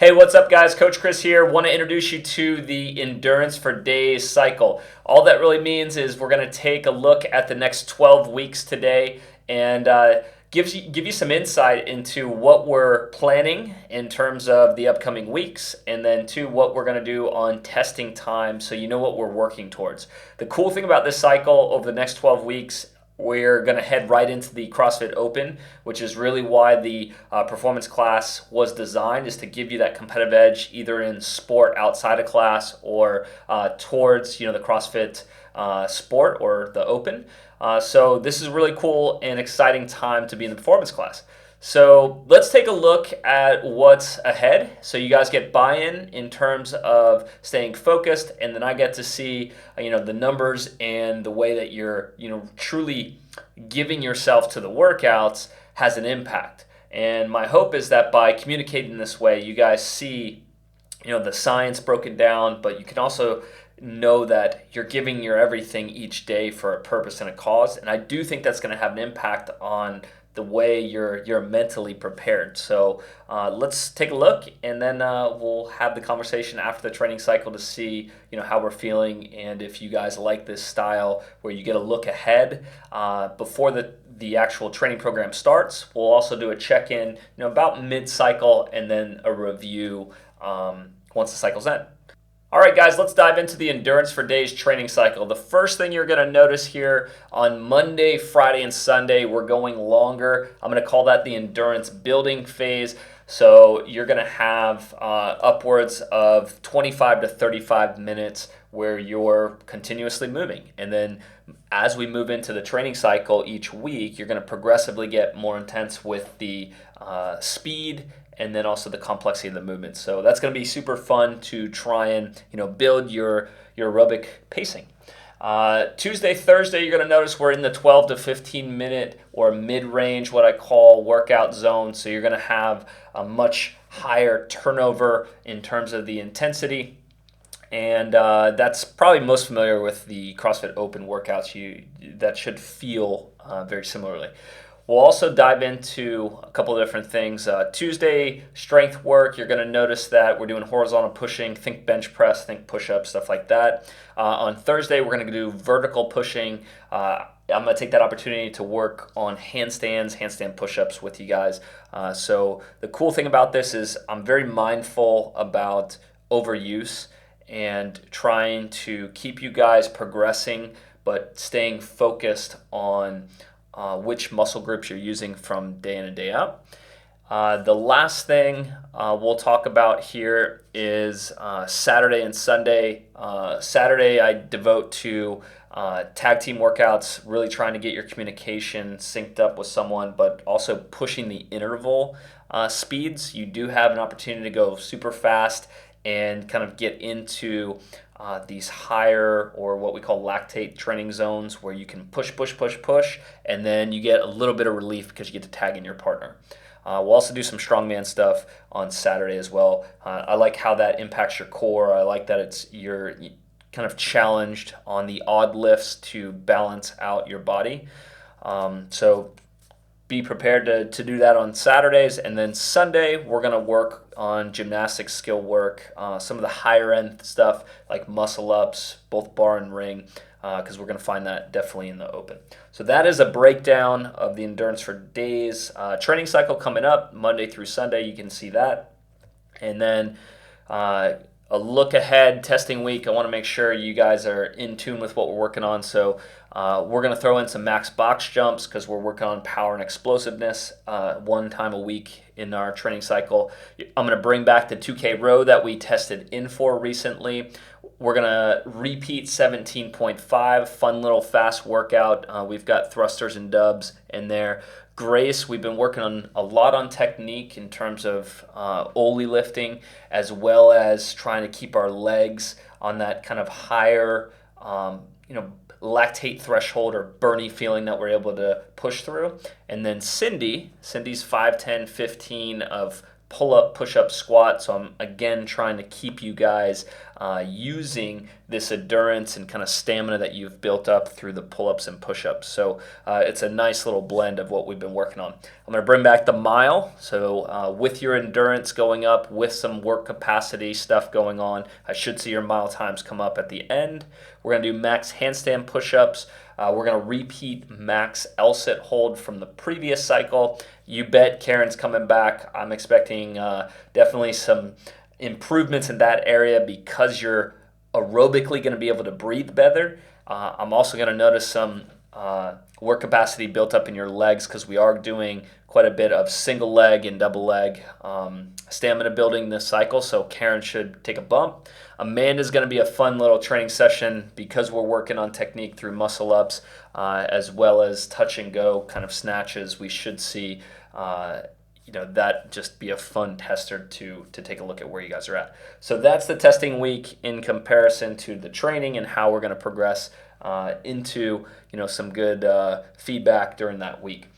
Hey, what's up, guys? Coach Chris here. Want to introduce you to the Endurance for Days cycle. All that really means is we're going to take a look at the next 12 weeks today and give you some insight into what we're planning in terms of the upcoming weeks, and then two, what we're going to do on testing time so you know what we're working towards. The cool thing about this cycle over the next 12 weeks, we're going to head right into the CrossFit Open, which is really why the performance class was designed, is to give you that competitive edge either in sport outside of class or towards the CrossFit sport or the Open. So this is a really cool and exciting time to be in the performance class. So let's take a look at what's ahead so you guys get buy-in in terms of staying focused, and then I get to see the numbers and the way that you're truly giving yourself to the workouts has an impact. And my hope is that by communicating this way, you guys see the science broken down, but you can also know that you're giving your everything each day for a purpose and a cause. And I do think that's going to have an impact on the way you're mentally prepared. So let's take a look, and then we'll have the conversation after the training cycle to see how we're feeling, and if you guys like this style where you get a look ahead before the actual training program starts. We'll also do a check-in about mid-cycle, and then a review once the cycle's end. All right, guys, let's dive into the Endurance for Days training cycle. The first thing you're going to notice here on Monday, Friday, and Sunday, we're going longer. I'm going to call that the endurance building phase. So you're going to have upwards of 25 to 35 minutes where you're continuously moving. And then as we move into the training cycle each week, you're going to progressively get more intense with the speed and then also the complexity of the movement. So that's going to be super fun to try and build your aerobic pacing. Tuesday, Thursday, you're going to notice we're in the 12 to 15 minute or mid-range, what I call workout zone. So you're going to have a much higher turnover in terms of the intensity. And that's probably most familiar with the CrossFit Open workouts. That should feel very similarly. We'll also dive into a couple of different things. Tuesday, strength work. You're going to notice that we're doing horizontal pushing, think bench press, think push-ups, stuff like that. On Thursday, we're going to do vertical pushing. I'm going to take that opportunity to work on handstand push-ups with you guys. So the cool thing about this is I'm very mindful about overuse and trying to keep you guys progressing, but staying focused on which muscle groups you're using from day in and day out. The last thing we'll talk about here is Saturday and Sunday. Saturday I devote to tag team workouts, really trying to get your communication synced up with someone, but also pushing the interval speeds. You do have an opportunity to go super fast and kind of get into these higher, or what we call lactate training zones, where you can push, and then you get a little bit of relief because you get to tag in your partner. We'll also do some strongman stuff on Saturday as well. I like how that impacts your core. I like that you're kind of challenged on the odd lifts to balance out your body. So be prepared to do that on Saturdays. And then Sunday, we're going to work on gymnastics skill work, some of the higher end stuff like muscle ups, both bar and ring, because we're going to find that definitely in the Open. So that is a breakdown of the Endurance for Days training cycle coming up Monday through Sunday. You can see that. And then a look ahead, testing week. I want to make sure you guys are in tune with what we're working on. So we're going to throw in some max box jumps because we're working on power and explosiveness one time a week in our training cycle. I'm going to bring back the 2K row that we tested in for recently. We're going to repeat 17.5, fun little fast workout. We've got thrusters and dubs in there. Grace, we've been working on a lot on technique in terms of Oli lifting, as well as trying to keep our legs on that kind of higher, lactate threshold or burny feeling that we're able to push through. And then Cindy's 5, 10, 15 of pull up, push up, squat. So I'm again trying to keep you guys using this endurance and kind of stamina that you've built up through the pull ups and push ups. So it's a nice little blend of what we've been working on. I'm going to bring back the mile. So with your endurance going up, with some work capacity stuff going on, I should see your mile times come up at the end. We're going to do max handstand push ups. We're going to repeat max L-sit hold from the previous cycle. You bet Karen's coming back. I'm expecting definitely some improvements in that area because you're aerobically going to be able to breathe better. I'm also going to notice some work capacity built up in your legs because we are doing quite a bit of single leg and double leg stamina building this cycle, so Karen should take a bump. Amanda's going to be a fun little training session because we're working on technique through muscle ups as well as touch and go kind of snatches. We should see that just be a fun tester to take a look at where you guys are at. So that's the testing week in comparison to the training and how we're going to progress into some good feedback during that week.